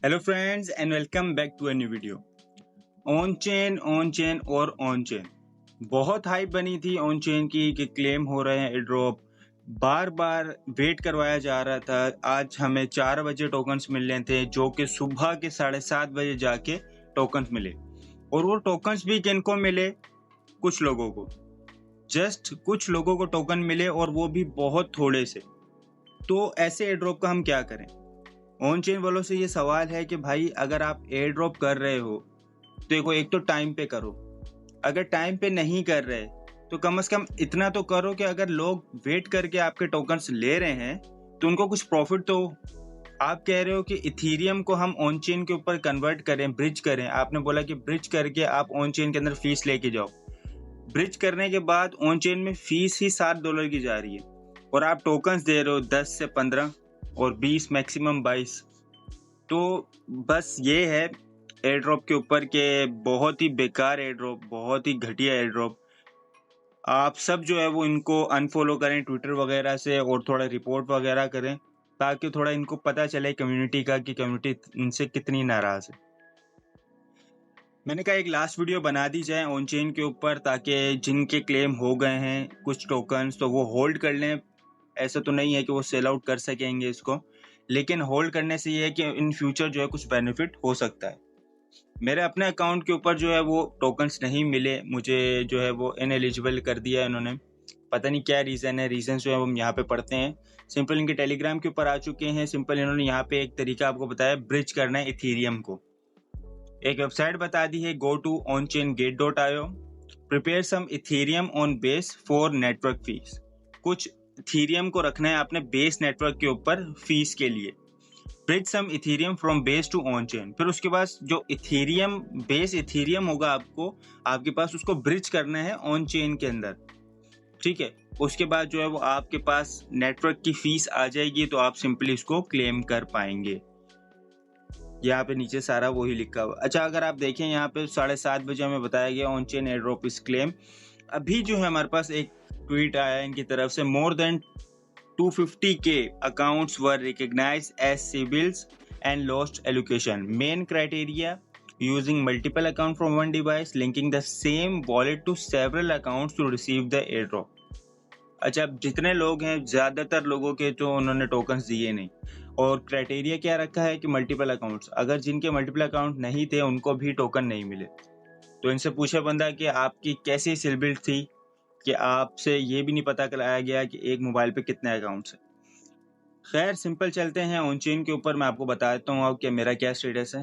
Hello friends and welcome back to a new video. On chain और on chain बहुत hype बनी थी on chain की कि क्लेम हो रहे हैं एड्रॉप। बार बार वेट करवाया जा रहा था। आज हमें 4 बजे टोकन्स मिल रहे थे जो कि सुबह के 7:30 बजे जाके टोकन्स मिले। और वो टोकन्स भी किनको मिले? कुछ लोगों को, जस्ट कुछ लोगों को टोकन मिले और वो भी बहुत थोड़े से। तो ऐसे एड्रॉप का हम क्या करें? ऑन चेन वालों से ये सवाल है कि भाई अगर आप एयर ड्रॉप कर रहे हो तो देखो, एक तो टाइम पे करो। अगर टाइम पे नहीं कर रहे तो कम से कम इतना तो करो कि अगर लोग वेट करके आपके टोकन्स ले रहे हैं तो उनको कुछ प्रॉफिट तो हो। आप कह रहे हो कि इथीरियम को हम ऑन चेन के ऊपर कन्वर्ट करें, ब्रिज करें। आपने बोला कि ब्रिज करके आप ऑन चेन के अंदर फीस लेके जाओ। ब्रिज करने के बाद ऑन चेन में फीस ही $7 की जा रही है और आप टोकन्स दे रहे हो 10 से 15 और 20 मैक्सिमम 22। तो बस ये है एयर ड्रॉप के ऊपर के बहुत ही बेकार एयर ड्रॉप, बहुत ही घटिया एयर ड्रॉप। आप सब जो है वो इनको अनफॉलो करें ट्विटर वगैरह से और थोड़ा रिपोर्ट वगैरह करें ताकि थोड़ा इनको पता चले कम्युनिटी का कि कम्युनिटी इनसे कितनी नाराज़ है। मैंने कहा एक लास्ट वीडियो बना दी जाए ऑन चेन के ऊपर ताकि जिनके क्लेम हो गए हैं कुछ टोकन्स तो वो होल्ड कर लें। ऐसा तो नहीं है कि वो सेल आउट कर सकेंगे इसको, लेकिन होल्ड करने से ये है कि इन फ्यूचर जो है कुछ बेनिफिट हो सकता है। मेरे अपने अकाउंट के ऊपर जो है वो टोकन्स नहीं मिले, मुझे जो है वो इनएलिजिबल कर दिया है इन्होंने। पता नहीं क्या रीज़न है। रीज़न जो है वो हम यहाँ पे पढ़ते हैं। सिंपल इनके टेलीग्राम के ऊपर आ चुके हैं। सिंपल इन्होंने यहाँ पे एक तरीका आपको बताया ब्रिज करना है इथीरियम को। एक वेबसाइट बता दी है, go to onchaingate.io, prepare some Ethereum on Base for network fees. कुछ इथीरियम को रखना है आपने बेस नेटवर्क के ऊपर फीस के लिए। Bridge some Ethereum from Base to on chain. फिर उसके बाद जो इथीरियम बेस इथीरियम होगा आपके पास उसको ब्रिज करना है ऑन चेन के अंदर। ठीक है, उसके बाद जो है वो आपके पास नेटवर्क की फीस आ जाएगी तो आप सिंपली इसको क्लेम कर पाएंगे। यहाँ पे नीचे सारा वही लिखा हुआ। अच्छा, अगर आप देखें यहाँ पे 7:30 बजे हमें बताया गया ऑन चेन एयर ड्रॉप इस क्लेम। अभी जो है हमारे पास एक ट्वीट आया इनकी तरफ से, more than 250K accounts were recognized as civils and lost allocation. Main criteria: using multiple accounts from one device, linking the same wallet to several accounts to receive the airdrop. अच्छा, अब जितने लोग हैं ज़्यादातर लोगों के तो उन्होंने टोकन्स दिए नहीं। और क्राइटेरिया क्या रखा है कि मल्टीपल अकाउंट्स। अगर जिनके मल्टीपल अकाउंट नहीं थे उनको भी टोकन नहीं मिले। तो इनसे पूछा बंदा कि आपकी कैसी सिलबिल्ड थी कि आपसे ये भी नहीं पता कराया गया कि एक मोबाइल पे कितने अकाउंट्स हैं। खैर सिंपल चलते हैं ऑन चेन के ऊपर। मैं आपको बता देता हूँ अब कि मेरा क्या स्टेटस है।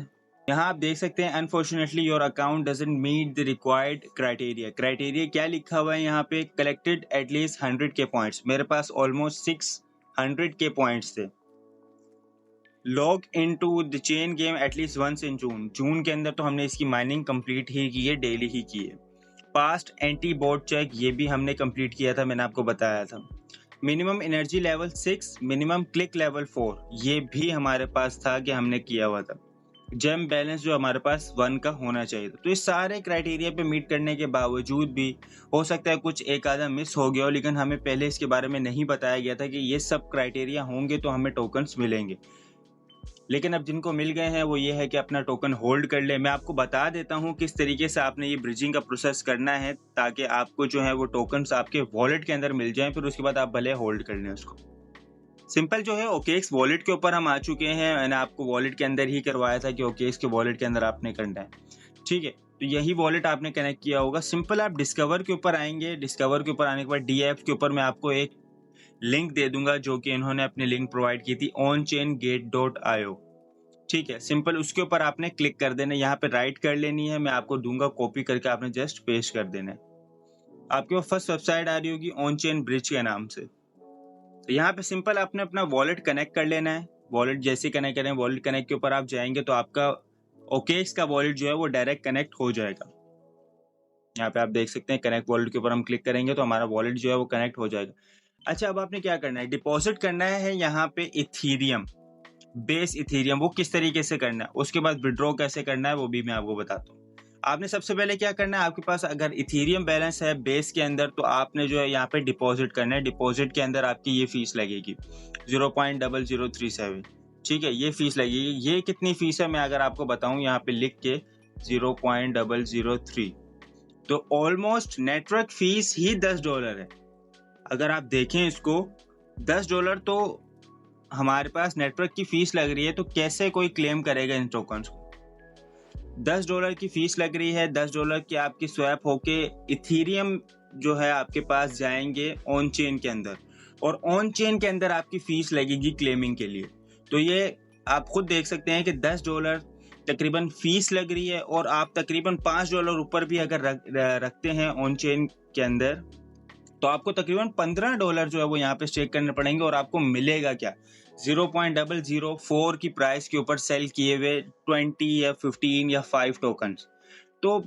यहाँ आप देख सकते हैं, unfortunately your account doesn't meet the required criteria. Criteria क्या लिखा हुआ है यहाँ पे? Collected at least 100K points. मेरे पास ऑलमोस्ट 600K पॉइंट्स थे। Log in to the chain game at least once in June के अंदर तो हमने इसकी माइनिंग कंप्लीट ही की है, डेली ही की है। पास्ट एंटी बोट चेक ये भी हमने कंप्लीट किया था, मैंने आपको बताया था। Minimum energy level 6, minimum click level 4 ये भी हमारे पास था कि हमने किया हुआ था। जेम बैलेंस जो हमारे पास 1 का होना चाहिए था। तो इस सारे क्राइटेरिया पे मीट करने के बावजूद भी हो सकता है कुछ एक आधा मिस हो गया हो, लेकिन हमें पहले इसके बारे में नहीं बताया गया था कि ये सब क्राइटेरिया होंगे तो हमें टोकन्स मिलेंगे। लेकिन अब जिनको मिल गए हैं वो ये है कि अपना टोकन होल्ड कर ले। मैं आपको बता देता हूँ किस तरीके से आपने ये ब्रिजिंग का प्रोसेस करना है ताकि आपको जो है वो टोकन्स आपके वॉलेट के अंदर मिल जाएं, फिर उसके बाद आप भले होल्ड कर लें उसको। सिंपल जो है OKX वॉलेट के ऊपर हम आ चुके हैं। मैंने आपको वॉलेट के अंदर ही करवाया था कि OKX के वॉलेट के अंदर आपने करना है। ठीक है, तो यही वॉलेट आपने कनेक्ट किया होगा। सिंपल आप डिस्कवर के ऊपर आएंगे। डिस्कवर के ऊपर आने के बाद DF के ऊपर मैं आपको एक लिंक दे दूंगा जो कि इन्होंने अपनी लिंक प्रोवाइड की थी, onchaingate.io। ठीक है, सिंपल उसके ऊपर आपने क्लिक कर देना। यहाँ पे राइट कर लेनी है, मैं आपको दूंगा, कॉपी करके आपने जस्ट पेस्ट कर देना है। आपके पास फर्स्ट वेबसाइट आ रही होगी ऑन चेन ब्रिज के नाम से। तो यहाँ पे सिंपल आपने अपना वॉलेट कनेक्ट कर लेना है। वॉलेट जैसे कनेक्ट करें, वॉलेट कनेक्ट के ऊपर आप जाएंगे तो आपका OKX का वॉलेट जो है वो डायरेक्ट कनेक्ट हो जाएगा। यहाँ पे आप देख सकते हैं कनेक्ट वॉलेट के ऊपर हम क्लिक करेंगे तो हमारा वॉलेट जो है वो कनेक्ट हो जाएगा। अच्छा, अब आपने क्या करना है? डिपॉजिट करना है यहाँ पे इथीरियम, बेस इथीरियम। वो किस तरीके से करना है, उसके बाद विड्रॉ कैसे करना है वो भी मैं आपको बताता हूँ। आपने सबसे पहले क्या करना है, आपके पास अगर इथीरियम बैलेंस है बेस के अंदर तो आपने जो है यहाँ पे डिपॉजिट करना है। डिपॉजिट के अंदर आपकी ये फीस लगेगी 0.0037। ठीक है, ये फीस लगेगी। ये कितनी फीस है मैं अगर आपको बताऊं यहाँ पे लिख के 0.003, तो ऑलमोस्ट नेटवर्क फीस ही $10 है। अगर आप देखें इसको, $10 तो हमारे पास नेटवर्क की फीस लग रही है, तो कैसे कोई क्लेम करेगा इन टोकन्स को? $10 की फीस लग रही है, $10 की आपकी स्वैप होके इथीरियम जो है आपके पास जाएंगे ऑन चेन के अंदर, और ऑन चेन के अंदर आपकी फीस लगेगी क्लेमिंग के लिए। तो ये आप खुद देख सकते हैं कि $10 तकरीबन फीस लग रही है, और आप तकरीबन $5 ऊपर भी अगर रखते हैं ऑन चेन के अंदर, तो आपको तकरीबन $15 जो है वो यहाँ पे स्टेक करने पड़ेंगे, और आपको मिलेगा क्या? 0.004 की प्राइस के ऊपर सेल किए हुए 20 या 15 या 5 टोकन्स। तो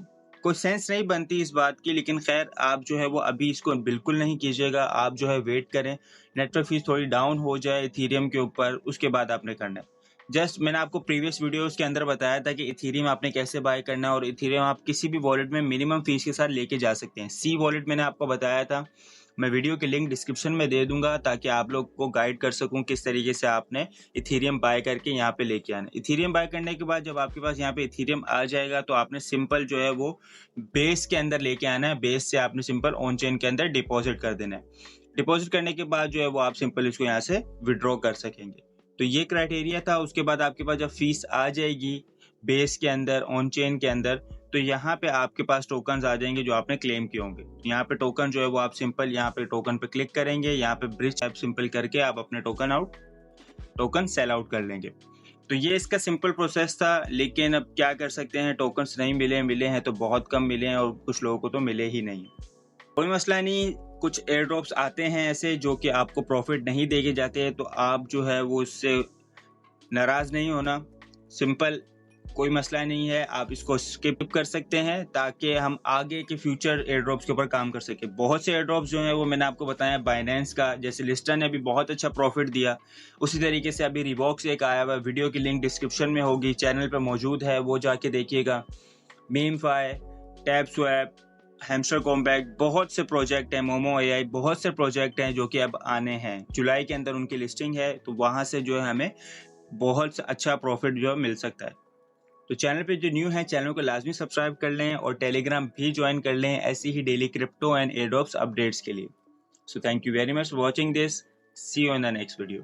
कोई सेंस नहीं बनती इस बात की, लेकिन खैर आप जो है वो अभी इसको बिल्कुल नहीं कीजिएगा। आप जो है वेट करें, नेटवर्क फीस थोड़ी डाउन हो जाए इथीरियम के ऊपर, उसके बाद आपने करना है। जस्ट मैंने आपको प्रीवियस वीडियोस के अंदर बताया था कि इथीरियम आपने कैसे बाय करना है, और इथीरियम आप किसी भी वॉलेट में मिनिमम फीस के साथ लेके जा सकते हैं। सी वॉलेट मैंने आपको बताया था, मैं वीडियो के लिंक डिस्क्रिप्शन में दे दूंगा ताकि आप लोग को गाइड कर सकूं किस तरीके से आपने इथीरियम बाय करके यहाँ पे लेके आना। इथीरियम बाय करने के बाद जब आपके पास यहाँ पे इथीरियम आ जाएगा, तो आपने सिंपल जो है वो बेस के अंदर लेके आना है। बेस से आपने सिंपल ऑन चेन के अंदर डिपॉजिट कर देना है। डिपॉजिट करने के बाद जो है वो आप सिंपल इसको यहाँ से विड्रॉ कर सकेंगे। तो ये क्राइटेरिया था। उसके बाद आपके पास जब फीस आ जाएगी बेस के अंदर ऑन चेन के अंदर, तो यहाँ पे आपके पास टोकन्स आ जाएंगे जो आपने क्लेम किए होंगे। यहाँ पे टोकन जो है वो आप सिंपल यहाँ पे टोकन पे क्लिक करेंगे, यहाँ पे ब्रिज ऐप सिंपल करके आप अपने टोकन सेल आउट कर लेंगे। तो ये इसका सिंपल प्रोसेस था। लेकिन अब क्या कर सकते हैं, टोकन्स नहीं मिले हैं तो बहुत कम मिले हैं, और कुछ लोगों को तो मिले ही नहीं। कोई मसला नहीं, कुछ एयर ड्रॉप्स आते हैं ऐसे जो कि आपको प्रॉफिट नहीं देके जाते हैं, तो आप जो है वो उससे नाराज नहीं होना। सिंपल, कोई मसला नहीं है, आप इसको स्किप कर सकते हैं ताकि हम आगे के फ्यूचर एयर ड्रॉप्स के ऊपर काम कर सके। बहुत से एयर ड्रॉप्स जो हैं वो मैंने आपको बताया, बाइनेंस का, जैसे लिस्टा ने अभी बहुत अच्छा प्रॉफिट दिया, उसी तरीके से अभी रिबॉक से एक आया हुआ, वीडियो की लिंक डिस्क्रिप्शन में होगी, चैनल पर मौजूद है, वो जाके देखिएगा। मीमफाई, टैप स्वैप, हैमस्टर कॉम्पैक्ट, बहुत से प्रोजेक्ट हैं, मोमो एआई, बहुत से प्रोजेक्ट हैं जो कि अब आने हैं। जुलाई के अंदर उनकी लिस्टिंग है, तो वहाँ से जो है हमें बहुत अच्छा प्रॉफिट जो मिल सकता है। तो चैनल पे जो न्यू है, चैनल को लाजमी सब्सक्राइब कर लें, और टेलीग्राम भी ज्वाइन कर लें ऐसी ही daily crypto and airdrops updates के लिए। So thank you very much for watching this. See you in the next video.